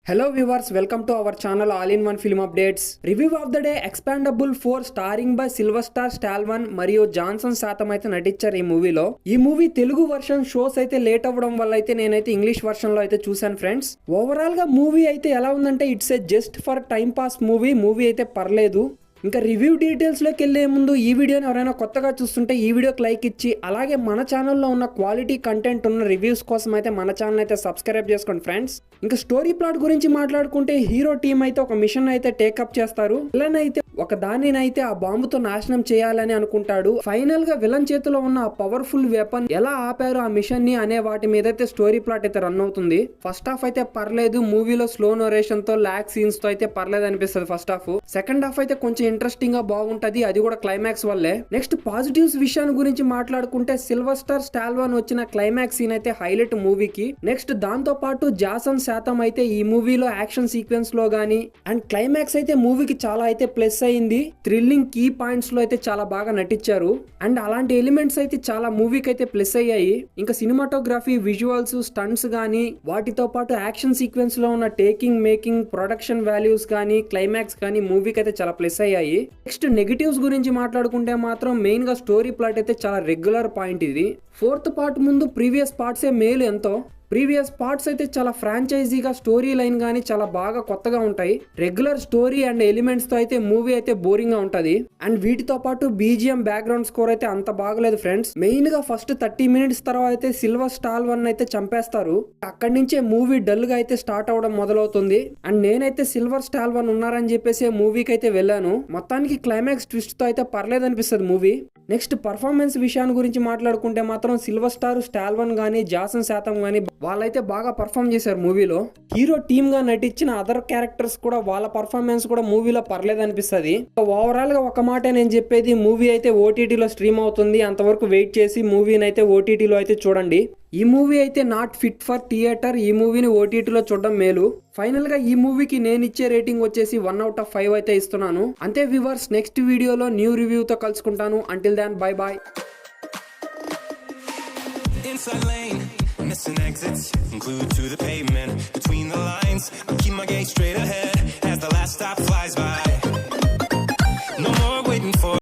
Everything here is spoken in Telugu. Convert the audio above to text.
Hello viewers, welcome to our channel All-in-One Film Updates. Review of the day Expendable 4 starring by Sylvester Stallone మరియు జాన్సన్ శాతం అయితే నటించారు ఈ మూవీలో. ఈ మూవీ తెలుగు వర్షన్ షోస్ అయితే లేట్ అవ్వడం వల్ల అయితే నేనైతే ఇంగ్లీష్ వర్షన్ లో అయితే చూసాను ఫ్రెండ్స్. ఓవరాల్ గా మూవీ అయితే ఎలా ఉందంటే it's a just for time pass movie అయితే పర్లేదు. ఇంకా రివ్యూ డీటెయిల్స్లోకి వెళ్ళే ముందు ఈ వీడియోని ఎవరైనా కొత్తగా చూస్తుంటే ఈ వీడియోకి లైక్ ఇచ్చి అలాగే మన ఛానల్లో ఉన్న క్వాలిటీ కంటెంట్ ఉన్న రివ్యూస్ కోసం అయితే మన ఛానల్ అయితే సబ్స్క్రైబ్ చేసుకోండి ఫ్రెండ్స్. ఇంకా స్టోరీ ప్లాట్ గురించి మాట్లాడుకుంటే హీరో టీం అయితే ఒక మిషన్ అయితే టేకప్ చేస్తారు. విలన్ అయితే ఒక దానినైతే ఆ బాంబుతో నాశనం చేయాలని అనుకుంటాడు. ఫైనల్ గా విలన్ చేతిలో ఉన్న ఆ పవర్ఫుల్ వెపన్ ఎలా ఆపారు ఆ మిషన్ ని అనే వాటి మీద అయితే స్టోరీ ప్లాట్ అయితే రన్ అవుతుంది. ఫస్ట్ హాఫ్ అయితే పర్లేదు, మూవీలో స్లో నరేషన్ తో లాగ్ సీన్స్ తో అయితే పర్లేదు అనిపిస్తుంది ఫస్ట్ హాఫ్. సెకండ్ హాఫ్ అయితే కొంచెం ఇంట్రెస్టింగ్ గా బాగుంటది, అది కూడా క్లైమాక్స్ వల్లే. నెక్స్ట్ పాజిటివ్స్ విషయాన్ని గురించి మాట్లాడుకుంటే సిల్వెస్టర్ స్టాల్లోన్ వచ్చిన క్లైమాక్స్ సీన్ అయితే హైలైట్ మూవీకి. నెక్స్ట్ దాంతో పాటు జాసన్ శాతం అయితే ఈ మూవీలో యాక్షన్ సీక్వెన్స్ లో గానీ అండ్ క్లైమాక్స్ అయితే మూవీకి చాలా అయితే ప్లస్ అయింది. థ్రిల్లింగ్ కీ పాయింట్స్ లో అయితే చాలా బాగా నటించారు అండ్ అలాంటి ఎలిమెంట్స్ అయితే చాలా మూవీకి అయితే ప్లస్ అయ్యాయి. ఇంకా సినిమాటోగ్రఫీ, విజువల్స్, స్టంట్స్ గానీ వాటితో పాటు యాక్షన్ సీక్వెన్స్ లో ఉన్న టేకింగ్, మేకింగ్, ప్రొడక్షన్ వాల్యూస్ కానీ క్లైమాక్స్ కానీ మూవీకి అయితే చాలా ప్లస్ అయ్యాయి. నెక్స్ట్ నెగటివ్స్ గురించి మాట్లాడుకుంటే మాత్రం మెయిన్ గా స్టోరీ ప్లాట్ అయితే చాలా రెగ్యులర్ పాయింట్ ఇది. ఫోర్త్ పార్ట్ ముందు ప్రీవియస్ పార్ట్సే మేలు ఎంతో. ప్రీవియస్ పార్ట్స్ అయితే చాలా ఫ్రాంచైజీగా స్టోరీ లైన్ గానీ చాలా బాగా కొత్తగా ఉంటాయి. రెగ్యులర్ స్టోరీ అండ్ ఎలిమెంట్స్ తో అయితే మూవీ అయితే బోరింగ్ గా ఉంటది. అండ్ వీటితో పాటు బీజిఎం, బ్యాక్గ్రౌండ్ స్కోర్ అయితే అంత బాగలేదు ఫ్రెండ్స్. మెయిన్ గా ఫస్ట్ 30 minutes తర్వాత అయితే సిల్వర్ స్టాల్లోన్ అయితే చంపేస్తారు. అక్కడి నుంచే మూవీ డల్ గా అయితే స్టార్ట్ అవడం మొదలవుతుంది. అండ్ నేనైతే సిల్వర్ స్టాల్లోన్ ఉన్నారని చెప్పేసి మూవీకి అయితే వెళ్ళాను. మొత్తానికి క్లైమాక్స్ ట్విస్ట్ తో అయితే పర్లేదు అనిపిస్తుంది మూవీ. నెక్స్ట్ పర్ఫార్మెన్స్ విషయాన్ని గురించి మాట్లాడుకుంటే మాత్రం సిల్వెస్టర్ స్టాల్లోన్ గానీ జాసన్ శాతం గానీ వాళ్ళైతే బాగా పర్ఫామ్ చేశారు మూవీలో. హీరో టీమ్ గా నటించిన అదర్ క్యారెక్టర్స్ కూడా వాళ్ళ పర్ఫార్మెన్స్ కూడా మూవీలో పర్లేదు అనిపిస్తుంది. ఓవరాల్ గా ఒక మాట నేను చెప్పేది, మూవీ అయితే ఓటీటీలో స్ట్రీమ్ అవుతుంది. అంతవరకు వెయిట్ చేసి మూవీని అయితే ఓటీటీలో అయితే చూడండి. ఈ మూవీ అయితే నాట్ ఫిట్ ఫర్ థియేటర్. ఈ మూవీని ఓటీటీలో చూడడం మేలు. ఫైనల్ గా ఈ మూవీకి నేను ఇచ్చే రేటింగ్ వచ్చేసి 1 out of 5 అయితే ఇస్తున్నాను. అంతే వ్యూవర్స్, నెక్స్ట్ వీడియోలో న్యూ రివ్యూతో కలుసుకుంటాను. Until then bye bye.